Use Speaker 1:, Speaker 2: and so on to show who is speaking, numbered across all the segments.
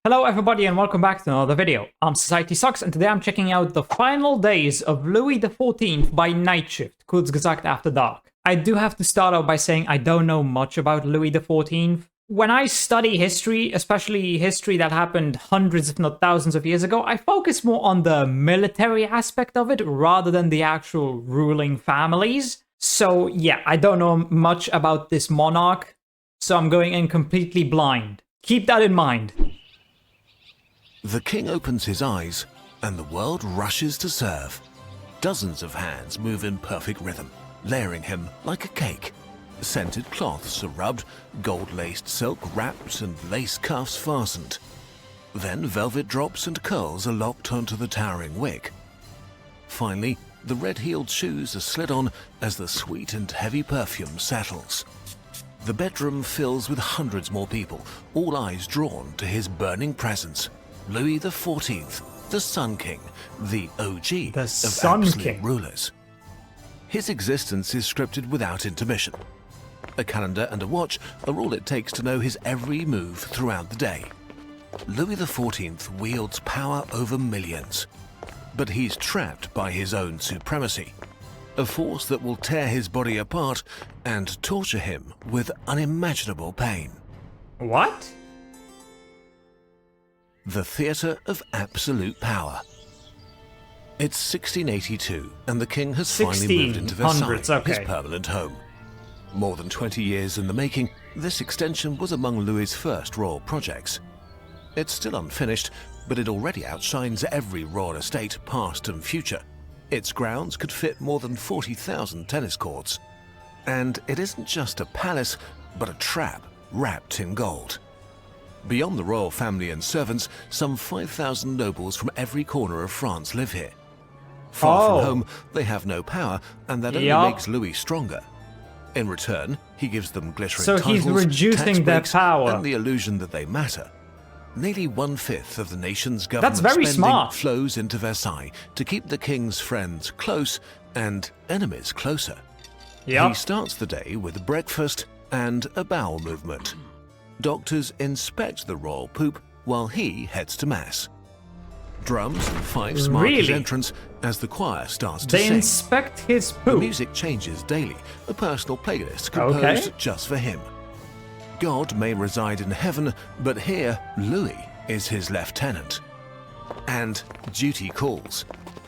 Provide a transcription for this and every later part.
Speaker 1: Hello everybody and welcome back to another video. I'm SocietySucks and today I'm checking out the final days of Louis XIV by night shift, kurz gesagt after dark. I do have to start out by saying I don't know much about Louis XIV. When I study history, especially history that happened hundreds if not thousands of years ago, I focus more on the military aspect of it rather than the actual ruling families. So yeah, I don't know much about this monarch, so I'm going in completely blind. Keep that in mind.
Speaker 2: The king opens his eyes, and the world rushes to serve. Dozens of hands move in perfect rhythm, layering him like a cake. Scented cloths are rubbed, gold-laced silk wrapped, and lace cuffs fastened. Then velvet drops and curls are locked onto the towering wig. Finally, the red-heeled shoes are slid on as the sweet and heavy perfume settles. The bedroom fills with hundreds more people, all eyes drawn to his burning presence. Louis XIV, the Sun King, the OG of absolute rulers. His existence is scripted without intermission. A calendar and a watch are all it takes to know his every move throughout the day. Louis XIV wields power over millions, but he's trapped by his own supremacy, a force that will tear his body apart and torture him with unimaginable pain.
Speaker 1: What?
Speaker 2: The theatre of absolute power. It's 1682, and the king has finally moved into Versailles, his permanent home. More than 20 years in the making, this extension was among Louis's first royal projects. It's still unfinished, but it already outshines every royal estate, past and future. Its grounds could fit more than 40,000 tennis courts. And it isn't just a palace, but a trap wrapped in gold. Beyond the royal family and servants, some 5,000 nobles from every corner of France live here. Far from home, they have no power, and that only makes Louis stronger. In return, he gives them glittering titles,
Speaker 1: he's reducing their power,
Speaker 2: and the illusion that they matter. Nearly 1/5 of the nation's government spending flows into Versailles to keep the king's friends close and enemies closer. He starts the day with breakfast and a bowel movement. Doctors inspect the royal poop while he heads to mass. Drums and fifes mark his entrance as the choir starts to sing.
Speaker 1: They inspect his poop.
Speaker 2: The music changes daily, a personal playlist composed just for him. God may reside in heaven, but here Louis is his lieutenant. And duty calls.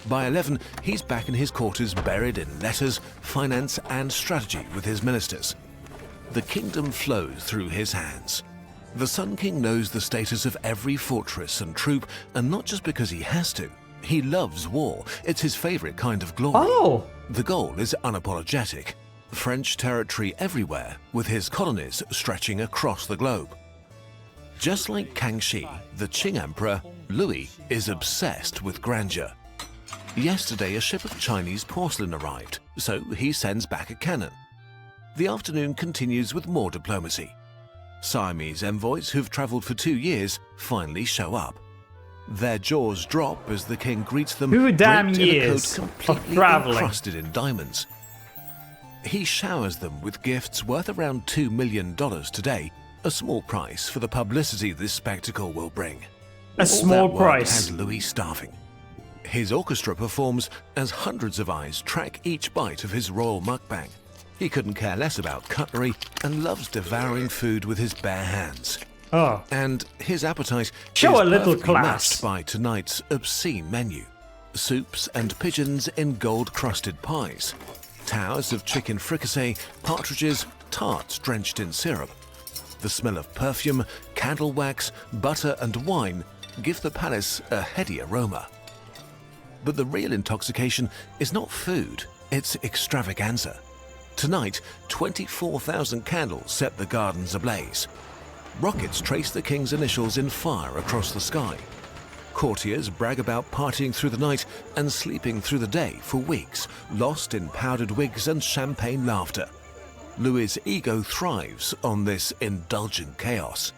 Speaker 2: By 11, he's back in his quarters, buried in letters, finance and strategy with his ministers. The kingdom flows through his hands. The Sun King knows the status of every fortress and troop, and not just because he has to. He loves war. It's his favorite kind of glory. The goal is unapologetic. French territory everywhere, with his colonies stretching across the globe. Just like Kangxi, the Qing emperor, Louis is obsessed with grandeur. Yesterday, a ship of Chinese porcelain arrived, so he sends back a cannon. The afternoon continues with more diplomacy. Siamese envoys who've traveled for 2 years finally show up. Their jaws drop as the king greets them, draped in a coat completely encrusted in diamonds. He showers them with gifts worth around $2 million today, a small price for the publicity this spectacle will bring.
Speaker 1: A small price.
Speaker 2: Has Louis starving. His orchestra performs as hundreds of eyes track each bite of his royal mukbang. He couldn't care less about cutlery and loves devouring food with his bare hands. And his appetite is perfectly matched by tonight's obscene menu. Soups and pigeons in gold-crusted pies. Towers of chicken fricassee, partridges, tarts drenched in syrup. The smell of perfume, candle wax, butter and wine give the palace a heady aroma. But the real intoxication is not food, it's extravaganza. Tonight, 24,000 candles set the gardens ablaze. Rockets trace the king's initials in fire across the sky. Courtiers brag about partying through the night and sleeping through the day for weeks, lost in powdered wigs and champagne laughter. Louis's ego thrives on this indulgent chaos.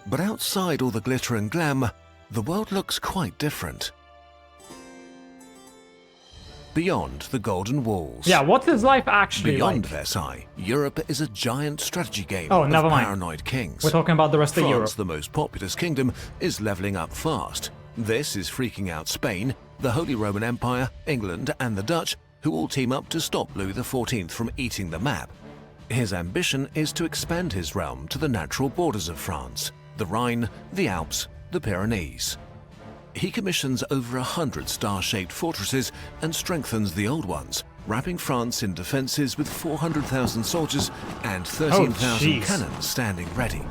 Speaker 2: But outside all the glitter and glam, the world looks quite different. beyond the Golden Walls.
Speaker 1: Yeah, what's his life actually
Speaker 2: Beyond
Speaker 1: like?
Speaker 2: Versailles, Europe is a giant strategy game
Speaker 1: Oh,
Speaker 2: of
Speaker 1: never mind.
Speaker 2: paranoid kings.
Speaker 1: We're talking about the rest of Europe.
Speaker 2: France, the most populous kingdom, is leveling up fast. This is freaking out Spain, the Holy Roman Empire, England, and the Dutch, who all team up to stop Louis XIV from eating the map. His ambition is to expand his realm to the natural borders of France, the Rhine, the Alps, the Pyrenees. He commissions over 100 star-shaped fortresses and strengthens the old ones, wrapping France in defenses with 400,000 soldiers and 13,000 cannons standing ready.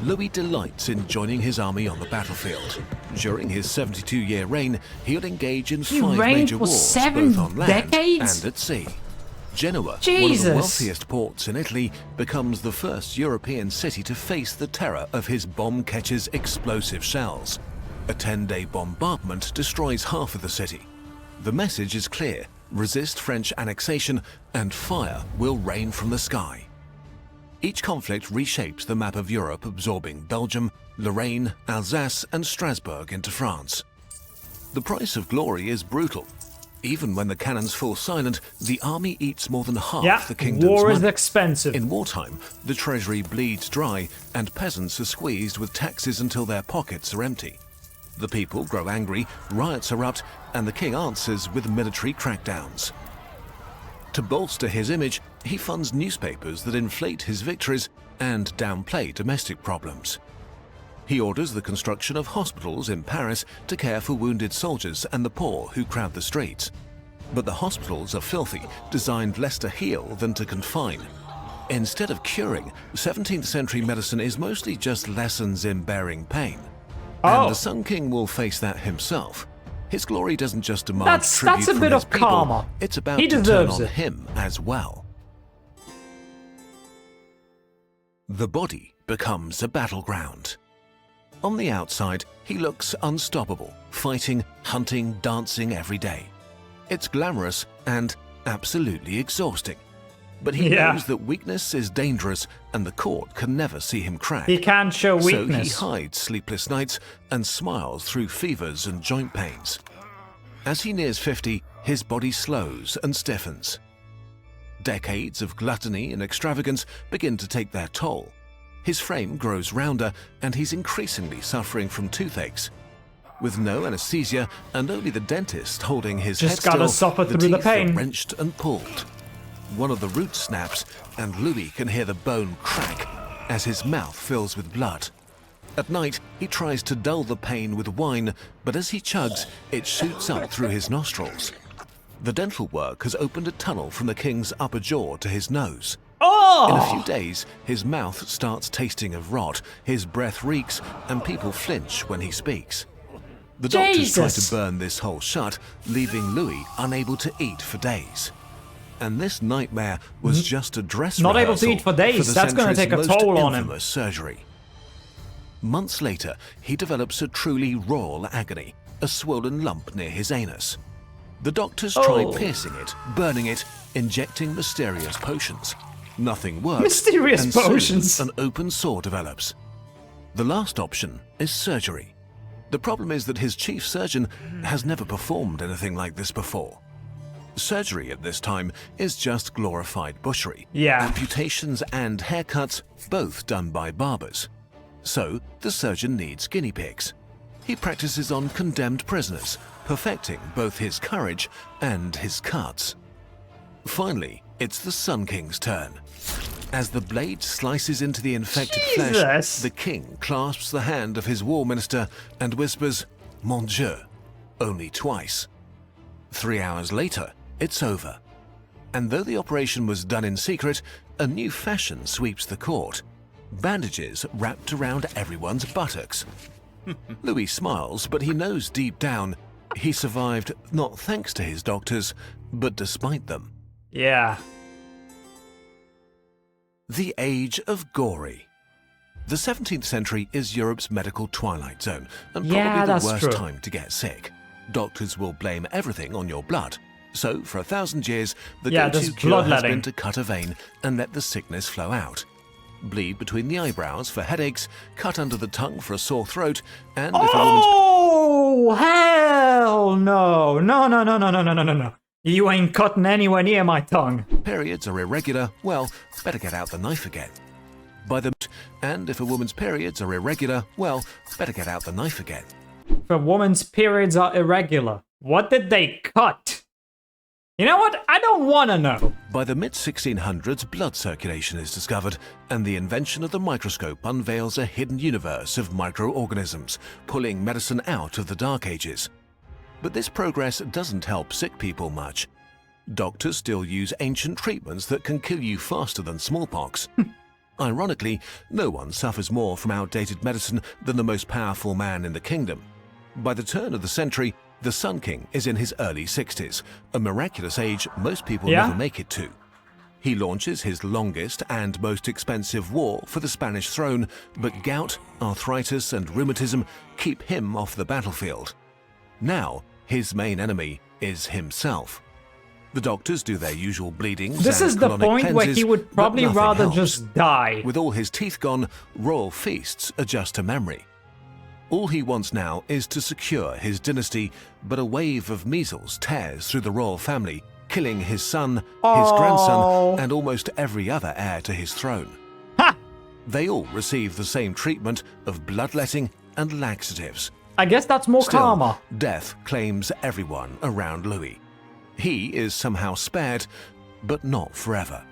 Speaker 2: Louis delights in joining his army on the battlefield. During his 72-year reign, he'll engage in 5 major wars, both on land and at sea. Genoa, one of the wealthiest ports in Italy, becomes the first European city to face the terror of his bomb catcher's explosive shells. A 10-day bombardment destroys half of the city. The message is clear: resist French annexation and fire will rain from the sky. Each conflict reshapes the map of Europe, absorbing Belgium, Lorraine, Alsace, and Strasbourg into France. The price of glory is brutal. Even when the cannons fall silent, the army eats more than half the kingdom's
Speaker 1: war is
Speaker 2: money.
Speaker 1: expensive.
Speaker 2: In wartime, the treasury bleeds dry, and peasants are squeezed with taxes until their pockets are empty. The people grow angry, riots erupt, and the king answers with military crackdowns. To bolster his image, he funds newspapers that inflate his victories and downplay domestic problems. He orders the construction of hospitals in Paris to care for wounded soldiers and the poor who crowd the streets. But the hospitals are filthy, designed less to heal than to confine. Instead of curing, 17th century medicine is mostly just lessons in bearing pain. And the Sun King will face that himself. His glory doesn't just demand tribute
Speaker 1: that's a
Speaker 2: from
Speaker 1: bit
Speaker 2: his
Speaker 1: of
Speaker 2: people,
Speaker 1: karma.
Speaker 2: it's about
Speaker 1: He
Speaker 2: to turn
Speaker 1: deserves
Speaker 2: on
Speaker 1: it.
Speaker 2: him as well. The body becomes a battleground. On the outside, he looks unstoppable, fighting, hunting, dancing every day. It's glamorous and absolutely exhausting. But he knows that weakness is dangerous and the court can never see him crack.
Speaker 1: He can't show weakness.
Speaker 2: So he hides sleepless nights and smiles through fevers and joint pains. As he nears 50, his body slows and stiffens. Decades of gluttony and extravagance begin to take their toll. His frame grows rounder and he's increasingly suffering from toothaches. With no anesthesia and only the dentist holding his head still,
Speaker 1: gotta suffer through the pain.
Speaker 2: are wrenched and pulled. One of the roots snaps and Louis can hear the bone crack as his mouth fills with blood. At night, he tries to dull the pain with wine, but as he chugs, it shoots up through his nostrils. The dental work has opened a tunnel from the king's upper jaw to his nose. In a few days, his mouth starts tasting of rot, his breath reeks, and people flinch when he speaks. The doctors try to burn this hole shut, leaving Louis unable to eat for days. And this nightmare was just a dress
Speaker 1: Not able
Speaker 2: rehearsal
Speaker 1: to eat for days. That's going to take a toll on him.
Speaker 2: Surgery. Months later, he develops a truly royal agony, a swollen lump near his anus. The doctors try piercing it, burning it, injecting mysterious potions. Nothing works.
Speaker 1: Mysterious
Speaker 2: and
Speaker 1: potions.
Speaker 2: Soon, an open sore develops. The last option is surgery. The problem is that his chief surgeon has never performed anything like this before. Surgery at this time is just glorified butchery. Amputations and haircuts, both done by barbers. So, the surgeon needs guinea pigs. He practices on condemned prisoners, perfecting both his courage and his cuts. Finally, it's the Sun King's turn. As the blade slices into the infected flesh, the king clasps the hand of his war minister and whispers, "Mon Dieu," only twice. 3 hours later, it's over. And though the operation was done in secret, a new fashion sweeps the court. Bandages wrapped around everyone's buttocks. Louis smiles, but he knows deep down he survived not thanks to his doctors, but despite them. The Age of Gory. The 17th century is Europe's medical twilight zone, and probably the worst time to get sick. Doctors will blame everything on your blood. So, for 1,000 years, the go-to cure has been to cut a vein and let the sickness flow out. Bleed between the eyebrows for headaches, cut under the tongue for a sore throat, and if a woman's...
Speaker 1: hell no. No. You ain't cutting anywhere near my tongue.
Speaker 2: Periods are irregular, well, better get out the knife again. And if a woman's periods are irregular, well, better get out the knife again.
Speaker 1: If a woman's periods are irregular, what did they cut? You know what? I don't want to know.
Speaker 2: By the mid-1600s, blood circulation is discovered, and the invention of the microscope unveils a hidden universe of microorganisms, pulling medicine out of the Dark Ages. But this progress doesn't help sick people much. Doctors still use ancient treatments that can kill you faster than smallpox. Ironically, no one suffers more from outdated medicine than the most powerful man in the kingdom. By the turn of the century, the Sun King is in his early 60s, a miraculous age most people never make it to. He launches his longest and most expensive war for the Spanish throne, but gout, arthritis and rheumatism keep him off the battlefield. Now, his main enemy is himself. The doctors do their usual bleedings.
Speaker 1: This is the point where he would probably rather just die.
Speaker 2: With all his teeth gone, royal feasts are just a memory. All he wants now is to secure his dynasty, but a wave of measles tears through the royal family, killing his son, his grandson, and almost every other heir to his throne.
Speaker 1: Ha!
Speaker 2: They all receive the same treatment of bloodletting and laxatives.
Speaker 1: I guess that's more karma.
Speaker 2: Death claims everyone around Louis. He is somehow spared, but not forever.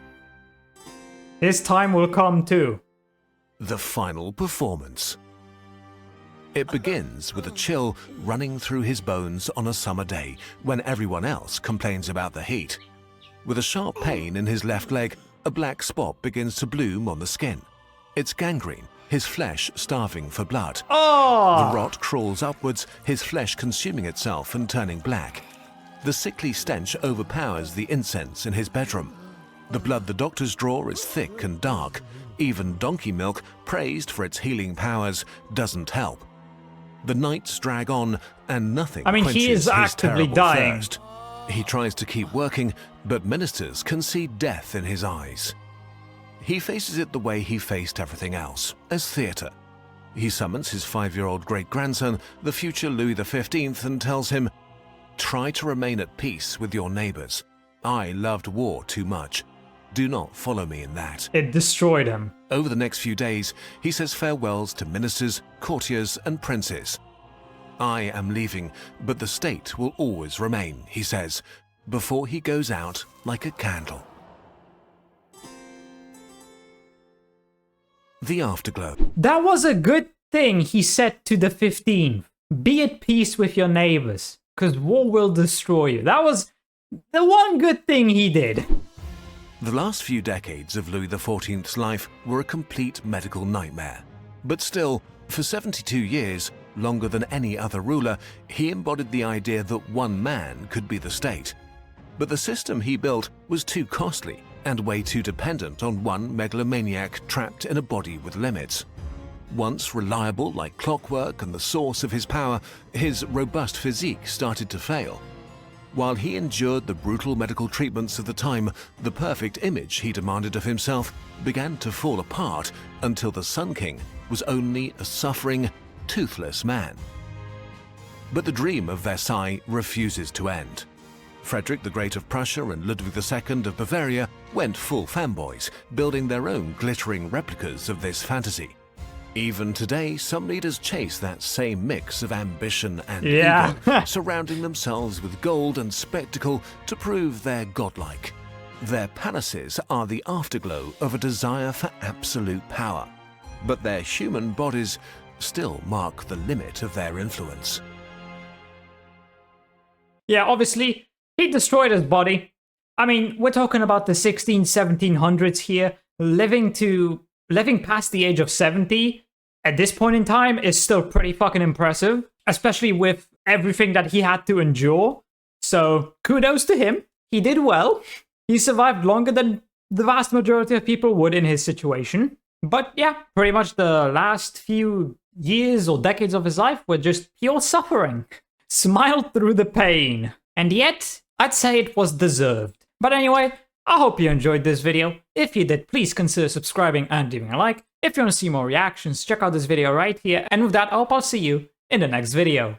Speaker 1: His time will come too.
Speaker 2: The final performance. It begins with a chill running through his bones on a summer day when everyone else complains about the heat. With a sharp pain in his left leg, a black spot begins to bloom on the skin. It's gangrene, his flesh starving for blood.
Speaker 1: Oh!
Speaker 2: The rot crawls upwards, his flesh consuming itself and turning black. The sickly stench overpowers the incense in his bedroom. The blood the doctors draw is thick and dark. Even donkey milk, praised for its healing powers, doesn't help. The nights drag on, and nothing quenches
Speaker 1: he is
Speaker 2: his
Speaker 1: actively
Speaker 2: terrible
Speaker 1: dying.
Speaker 2: thirst. He tries to keep working, but ministers can see death in his eyes. He faces it the way he faced everything else, as theatre. He summons his 5-year-old great-grandson, the future Louis XV, and tells him, "Try to remain at peace with your neighbors. I loved war too much. Do not follow me in that."
Speaker 1: It destroyed him.
Speaker 2: Over the next few days, he says farewells to ministers, courtiers, and princes. "I am leaving, but the state will always remain," he says, before he goes out like a candle. The afterglow.
Speaker 1: That was a good thing he said to the 15th. Be at peace with your neighbors, because war will destroy you. That was the one good thing he did.
Speaker 2: The last few decades of Louis XIV's life were a complete medical nightmare. But still, for 72 years, longer than any other ruler, he embodied the idea that one man could be the state. But the system he built was too costly and way too dependent on one megalomaniac trapped in a body with limits. Once reliable like clockwork and the source of his power, his robust physique started to fail. While he endured the brutal medical treatments of the time, the perfect image he demanded of himself began to fall apart until the Sun King was only a suffering, toothless man. But the dream of Versailles refuses to end. Frederick the Great of Prussia and Ludwig II of Bavaria went full fanboys, building their own glittering replicas of this fantasy. Even today, some leaders chase that same mix of ambition and ego, surrounding themselves with gold and spectacle to prove they're godlike. Their palaces are the afterglow of a desire for absolute power, but their human bodies still mark the limit of their influence.
Speaker 1: Yeah, obviously, he destroyed his body. I mean, we're talking about the 1700s here. Living past the age of 70 at this point in time is still pretty fucking impressive, especially with everything that he had to endure. So kudos to him. He did well. He survived longer than the vast majority of people would in his situation. But yeah, pretty much the last few years or decades of his life were just pure suffering. Smiled through the pain. And yet, I'd say it was deserved. But anyway, I hope you enjoyed this video. If you did, please consider subscribing and leaving a like. If you want to see more reactions, check out this video right here. And with that, I hope I'll see you in the next video.